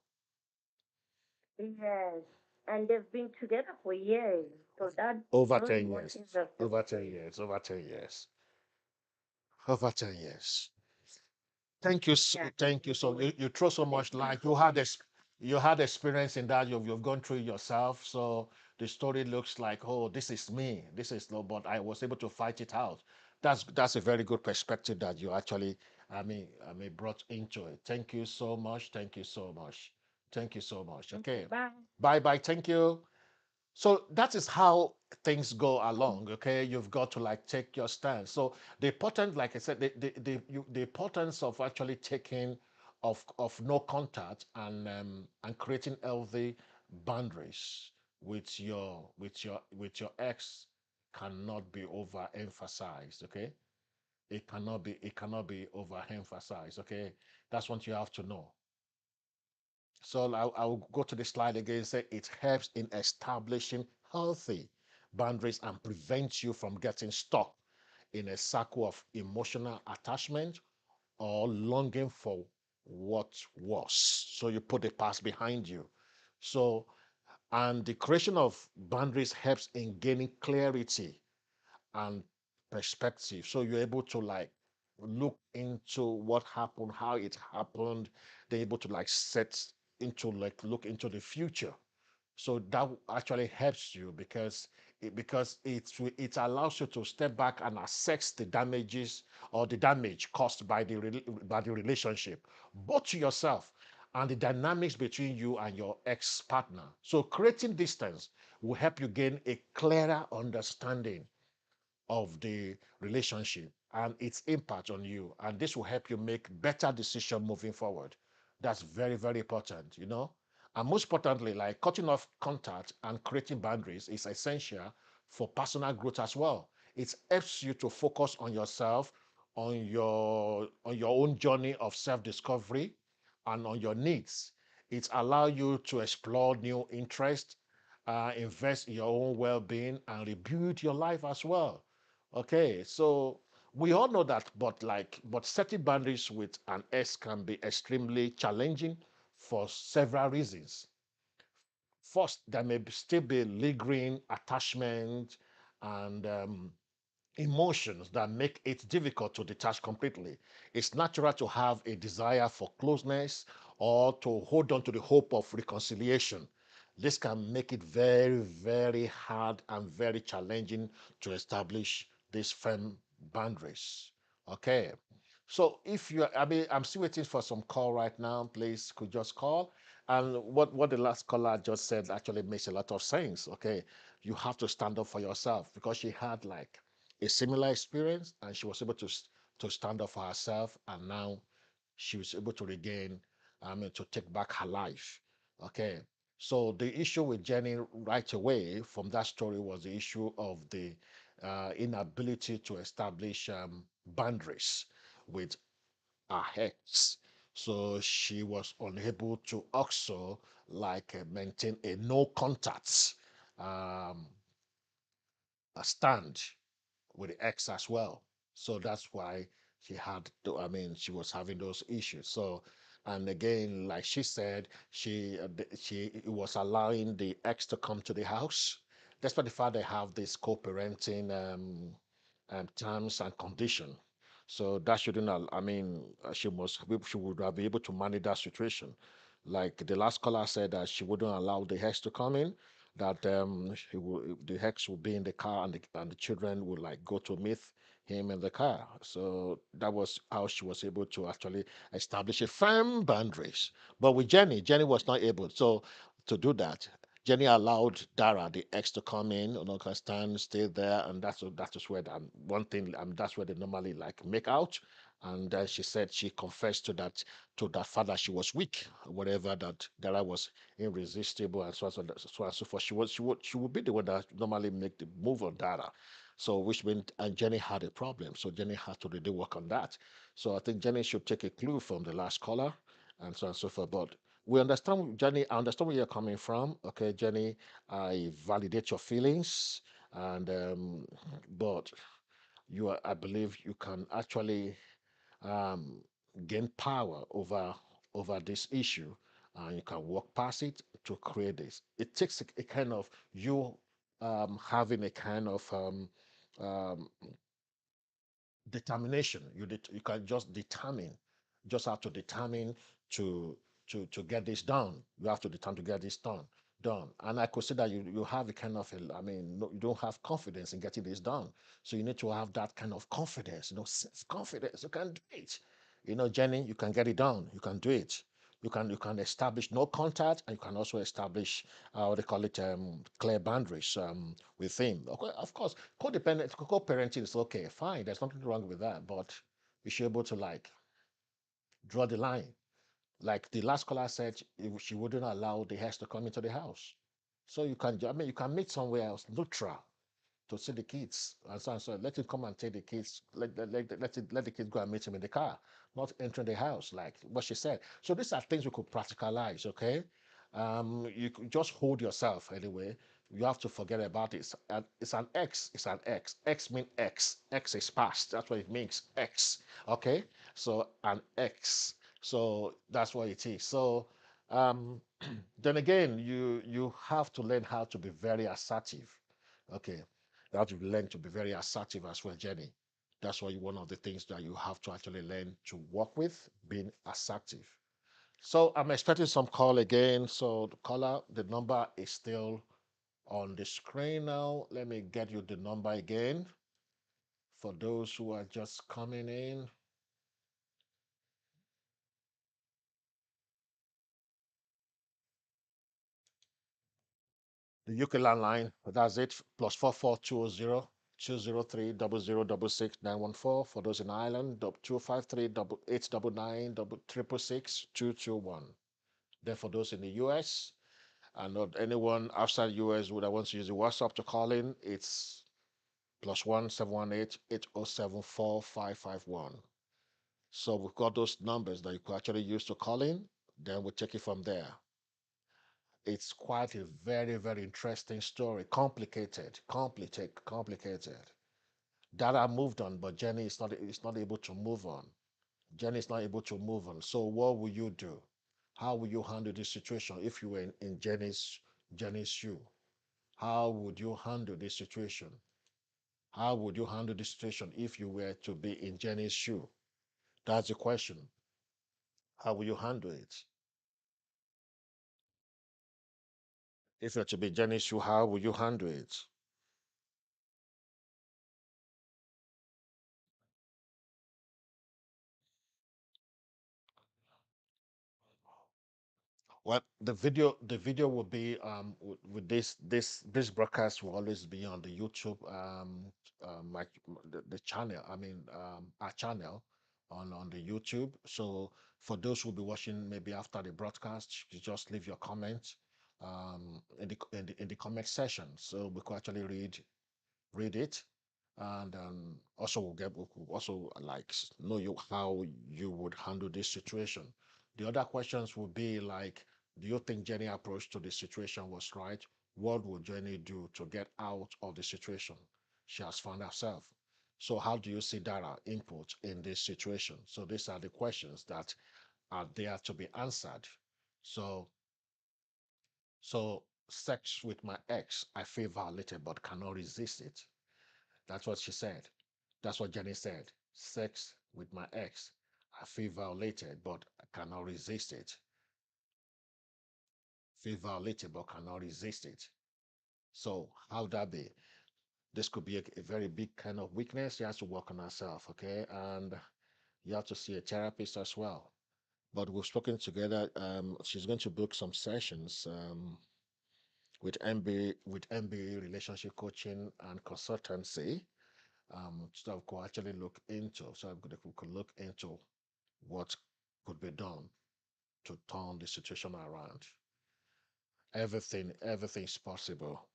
Yes. And they've been together for years. So that Over those 10 years. emotions have to Over 10 stay. years. Over 10 years. Over 10 years. Thank you. Yeah, Thank you. So you throw so they much keep light. going. You had experience in that. You've gone through it yourself. So the story looks like, oh, this is me. This is no, but I was able to fight it out. That's a very good perspective that you actually, I mean, brought into it. Thank you so much. Thank you so much. Thank you so much. Okay, Okay. bye. Bye bye. Thank you. So that is how things go along. Okay, you've got to like take your stand. So the important, like I said, the importance of actually taking of no contact and creating healthy boundaries with your ex cannot be overemphasized. Okay, it cannot be overemphasized. Okay, that's what you have to know. So I'll go to the slide again. Say it helps in establishing healthy boundaries and prevents you from getting stuck in a cycle of emotional attachment or longing for what was. So you put the past behind you. So, and the creation of boundaries helps in gaining clarity and perspective. So you're able to like look into what happened, how it happened. They're able to like set into like look into the future. So that actually helps you because it allows you to step back and assess the damages or the damage caused by the relationship, both to yourself and the dynamics between you and your ex partner. So creating distance will help you gain a clearer understanding of the relationship and its impact on you. And this will help you make better decision moving forward. That's very, very important. And most importantly, like cutting off contact and creating boundaries is essential for personal growth as well. It helps you to focus on yourself, on your own journey of self-discovery and on your needs. It allows you to explore new interests, invest in your own well-being and rebuild your life as well. Okay, so we all know that, but setting boundaries with an S can be extremely challenging for several reasons. First, there may still be lingering attachment and emotions that make it difficult to detach completely. It's natural to have a desire for closeness or to hold on to the hope of reconciliation. This can make it very, very hard and very challenging to establish these firm boundaries. Okay. So if you, I mean, I'm still waiting for some call right now. Please, could just call. And what the last caller just said actually makes a lot of sense. Okay, you have to stand up for yourself because she had like a similar experience and she was able to stand up for herself and now she was able to regain, I mean, to take back her life. Okay, so the issue with Jenny right away from that story was the issue of the inability to establish boundaries with her ex. So she was unable to also like maintain a no contact um, a stand with the ex as well. So that's why I mean, she was having those issues. So, and again, like she said, she was allowing the ex to come to the house. Despite the fact they have this co-parenting terms and condition. So that shouldn't, I mean, she would have been able to manage that situation. Like the last caller said that she wouldn't allow the ex to come in, that the ex would be in the car and the children would like go to meet him in the car. So that was how she was able to actually establish a firm boundaries. But with Jenny was not able to do that. Jenny allowed Dara, the ex, to come in, can stand, stay there, and that is where one thing, that's where they normally like make out. And then she said she confessed to that father she was weak, whatever that Dara was irresistible, and so on and so forth. She would be the one that normally make the move on Dara. So which meant and Jenny had a problem. So Jenny had to really work on that. So I think Jenny should take a clue from the last caller and so on and so forth. But we understand, Jenny. I understand where you're coming from. Okay, Jenny, I validate your feelings, and but I believe you can actually um, gain power over this issue, and you can walk past it to create this. It takes a kind of you having a kind of um, determination. You can just determine, just have to determine to to get this done. You have to determine to get this done. And I could say that you have a kind of I mean, no, you don't have confidence in getting this done. So you need to have that kind of confidence, self confidence. You can do it. Jenny, you can get it done. You can do it. You can establish no contact, and you can also establish what they call it clear boundaries with him. Of course, codependent, co-parenting is okay, fine. There's nothing wrong with that, but you should be able to like draw the line. Like the last caller said, she wouldn't allow the hair to come into the house. So you can meet somewhere else neutral to see the kids and so on. So let him come and take the kids. Let the kids go and meet him in the car, not entering the house like what she said. So these are things we could practicalize. Okay, you could just hold yourself anyway. You have to forget about it. It's an X. It's an X. X means X. X is past. That's what it means. X. Okay. So an X. So that's what it is. So um, then again, you have to learn how to be very assertive. Okay, you have to learn to be very assertive as well, Jenny. That's why one of the things that you have to actually learn to work with, being assertive. So I'm expecting some call again. So the caller, the number is still on the screen now. Let me get you the number again for those who are just coming in. The UK landline, that's it, plus 4420203 006 914 for those in Ireland, 253 899 666 Then for those in the US and not anyone outside US would I want to use the WhatsApp to call in, it's plus 1 718 807 4551. So we've got those numbers that you could actually use to call in, then we'll take it from there. It's quite a very, very interesting story. Complicated. Dara moved on, but Jenny is not able to move on. Jenny is not able to move on. So what will you do? How will you handle this situation if you were in Jenny's shoe? How would you handle this situation? How would you handle this situation if you were to be in Jenny's shoe? That's the question. How will you handle it? If you're to be Jenny's shoe, how will you handle it? Well, the video will be with this broadcast will always be on the YouTube the channel. I mean our channel on the YouTube. So for those who will be watching maybe after the broadcast, you just leave your comment in the comment section. So we could actually read it, and also we'll also like know you how you would handle this situation. The other questions would be like, do you think Jenny approach to the situation was right? What would Jenny do to get out of the situation she has found herself? So how do you see Dara input in this situation? So these are the questions that are there to be answered. So so sex with my ex, I feel violated but cannot resist it. That's what she said. That's what Jenny said. Sex with my ex. I feel violated, but I cannot resist it. Feel violated, but cannot resist it. So how that be? This could be a very big kind of weakness. She has to work on herself, okay? And you have to see a therapist as well. But we've spoken together. She's going to book some sessions with MBA relationship coaching and consultancy. So we could actually look into. So we could look into what could be done to turn the situation around. Everything is possible.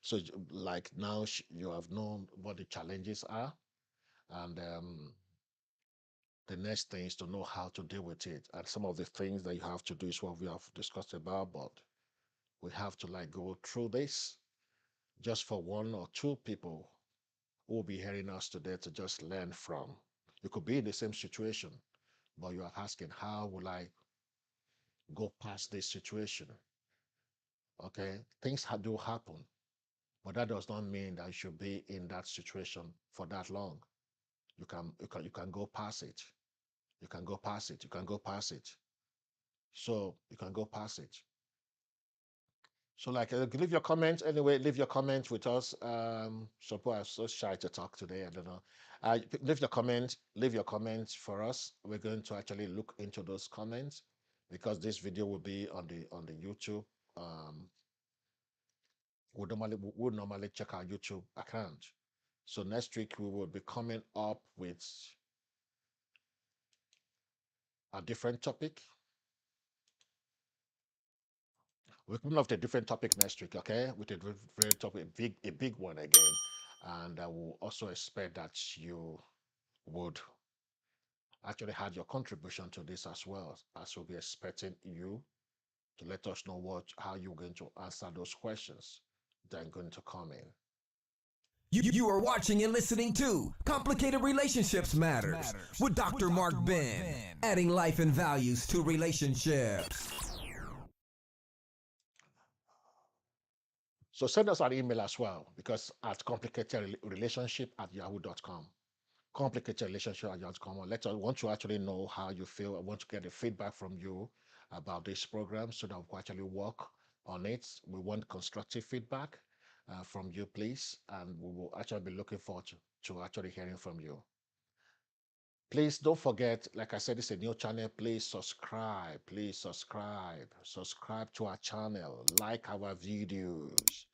So, like now, you have known what the challenges are, and the next thing is to know how to deal with it. And some of the things that you have to do is what we have discussed about, but we have to like go through this just for one or two people who will be hearing us today to just learn from. You could be in the same situation, but you are asking, how will I go past this situation? Okay, things do happen, but that does not mean that you should be in that situation for that long. You can go past it. You can go past it. You can go past it. So you can go past it. So like leave your comments anyway. Leave your comments with us. So boy, I'm so shy to talk today. I don't know. Leave your comments. Leave your comments for us. We're going to actually look into those comments because this video will be on the YouTube. Um, we normally check our YouTube account. So next week we will be coming up with a different topic. We're coming up with a different topic next week, okay? With a very topic, a big one again. And I will also expect that you would actually have your contribution to this as well, as we'll be expecting you to let us know how you're going to answer those questions that are going to come in. You are watching and listening to Complicated Relationships Matters with Dr. Mark Ben, adding life and values to relationships. So send us an email as well, because at complicatedrelationship@yahoo.com. Complicatedrelationship@yahoo.com. I want to actually know how you feel. I want to get the feedback from you about this program so that we can actually work on it. We want constructive feedback from you, please, and we will actually be looking forward to actually hearing from you. Please don't forget, like I said, it's a new channel. Please subscribe. Please subscribe. Subscribe to our channel. Like our videos.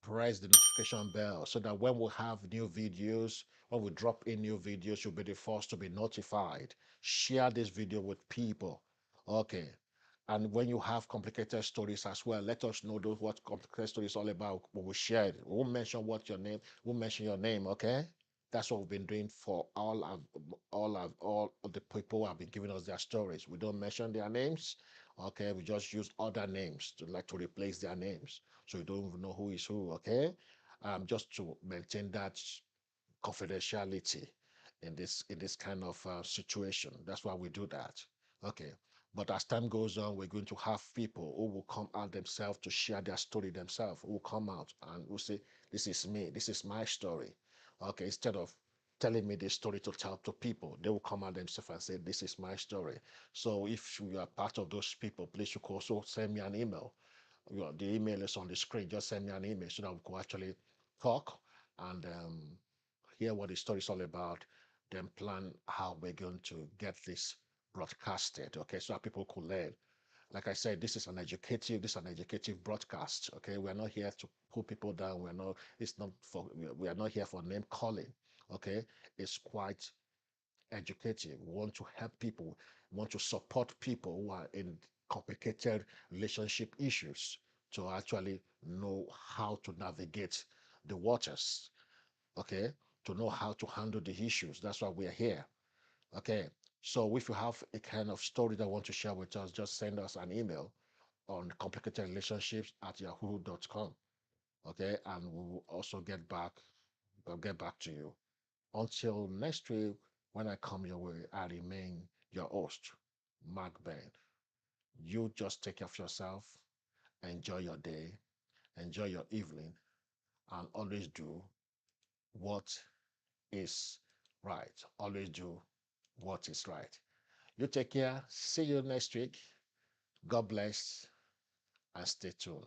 Press the notification bell so that when we have new videos, when we drop in new videos, you'll be the first to be notified. Share this video with people. Okay. And when you have complicated stories as well, let us know what complicated story is all about. We will share it. We won't mention we'll mention your name, okay? That's what we've been doing for all of the people who have been giving us their stories. We don't mention their names, okay? We just use other names to replace their names, so you don't even know who is who, okay? Just to maintain that confidentiality in this kind of situation. That's why we do that, okay? But as time goes on, we're going to have people who will come out themselves to share their story themselves, who will come out and will say, this is me, this is my story. Okay, instead of telling me this story to tell to people, they will come out themselves and say, this is my story. So if you are part of those people, please you can also send me an email. The email is on the screen. Just send me an email so that we can actually talk and hear what the story is all about, then plan how we're going to get this broadcasted, okay, so that people could learn. Like I said, this is an educative broadcast, okay? We're not here to put people down. We are not here for name calling, okay? It's quite educative. We want to help people, we want to support people who are in complicated relationship issues to actually know how to navigate the waters, okay? To know how to handle the issues. That's why we're here, okay? So if you have a kind of story that you want to share with us, just send us an email on complicatedrelationships@yahoo.com, okay? And we will also we'll get back to you. Until next week, when I come your way, I remain your host, Mark Ben. You just take care of yourself, enjoy your day, enjoy your evening, and always do what is right. Always do what is right. You take care. See you next week. God bless and stay tuned.